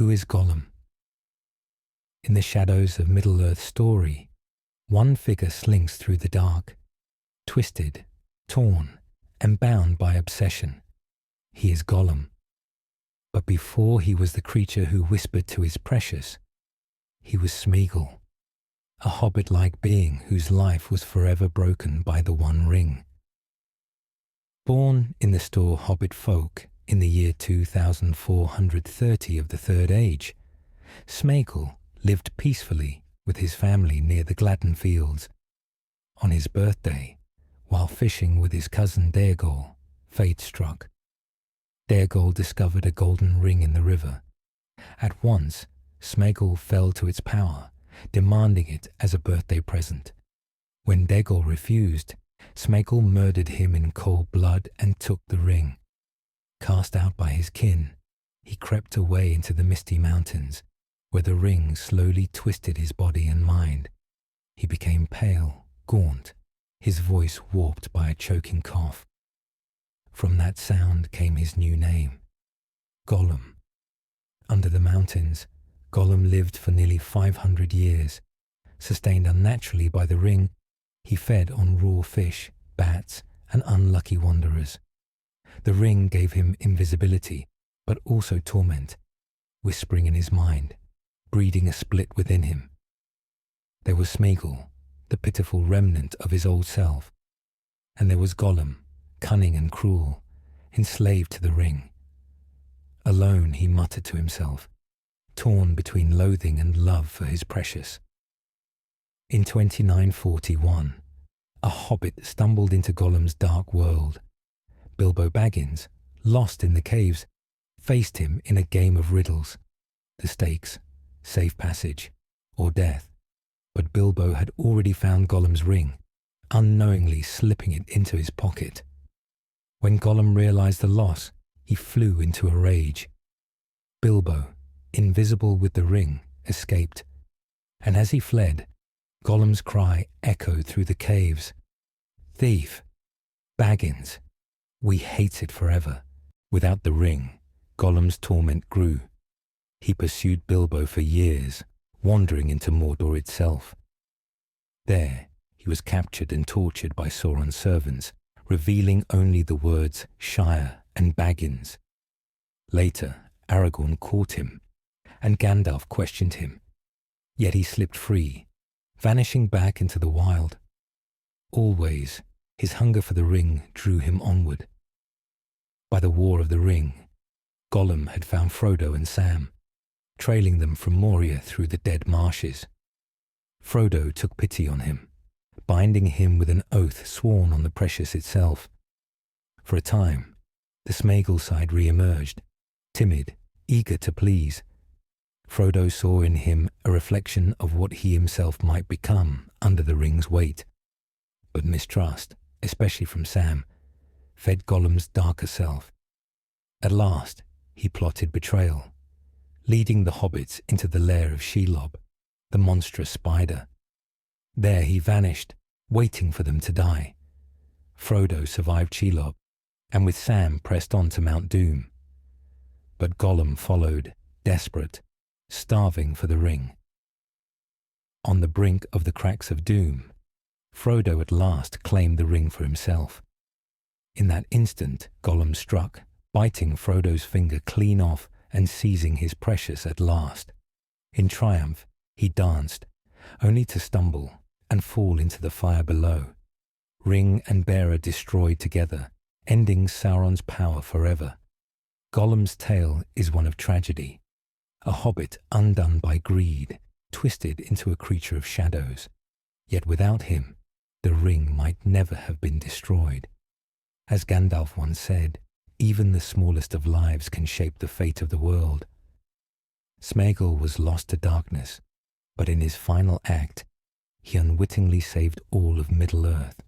who is Gollum? In the shadows of Middle-earth's story, one figure slinks through the dark, twisted, torn, and bound by obsession. He is Gollum. But before he was the creature who whispered to his precious, he was Sméagol, a hobbit-like being whose life was forever broken by the One Ring. Born in the Store Hobbit folk in the year 2430 of the Third Age, Sméagol lived peacefully with his family near the Gladden Fields. On his birthday, while fishing with his cousin Sméagol, fate struck. Sméagol discovered a golden ring in the river. At once, Sméagol fell to its power, demanding it as a birthday present. When Sméagol refused, Sméagol murdered him in cold blood and took the ring. Cast out by his kin, he crept away into the misty mountains, where the ring slowly twisted his body and mind. He became pale, gaunt, his voice warped by a choking cough. From that sound came his new name, Gollum. Under the mountains, Gollum lived for nearly 500 years. Sustained unnaturally by the ring, he fed on raw fish, bats, and unlucky wanderers. The ring gave him invisibility, but also torment, whispering in his mind, breeding a split within him. There was Sméagol, the pitiful remnant of his old self, and there was Gollum, cunning and cruel, enslaved to the ring. Alone he muttered to himself, torn between loathing and love for his precious. In 2941, a hobbit stumbled into Gollum's dark world. Bilbo Baggins, lost in the caves, faced him in a game of riddles. The stakes, safe passage, or death. But Bilbo had already found Gollum's ring, unknowingly slipping it into his pocket. When Gollum realized the loss, he flew into a rage. Bilbo, invisible with the ring, escaped, and as he fled, Gollum's cry echoed through the caves. "Thief! Baggins! We hate it forever." Without the ring, Gollum's torment grew. He pursued Bilbo for years, wandering into Mordor itself. There, he was captured and tortured by Sauron's servants, revealing only the words Shire and Baggins. Later, Aragorn caught him, and Gandalf questioned him. Yet he slipped free, vanishing back into the wild. Always, his hunger for the ring drew him onward. By the War of the Ring, Gollum had found Frodo and Sam, trailing them from Moria through the dead marshes. Frodo took pity on him, binding him with an oath sworn on the precious itself. For a time, the Sméagol side re-emerged, timid, eager to please. Frodo saw in him a reflection of what he himself might become under the ring's weight. But mistrust, especially from Sam, fed Gollum's darker self. At last, he plotted betrayal, leading the hobbits into the lair of Shelob, the monstrous spider. There he vanished, waiting for them to die. Frodo survived Shelob, and with Sam pressed on to Mount Doom. But Gollum followed, desperate, starving for the ring. On the brink of the cracks of Doom, Frodo at last claimed the ring for himself. In that instant, Gollum struck, biting Frodo's finger clean off and seizing his precious at last. In triumph, he danced, only to stumble and fall into the fire below. Ring and bearer destroyed together, ending Sauron's power forever. Gollum's tale is one of tragedy, a hobbit undone by greed, twisted into a creature of shadows. Yet without him, the ring might never have been destroyed. As Gandalf once said, even the smallest of lives can shape the fate of the world. Sméagol was lost to darkness, but in his final act, he unwittingly saved all of Middle-earth.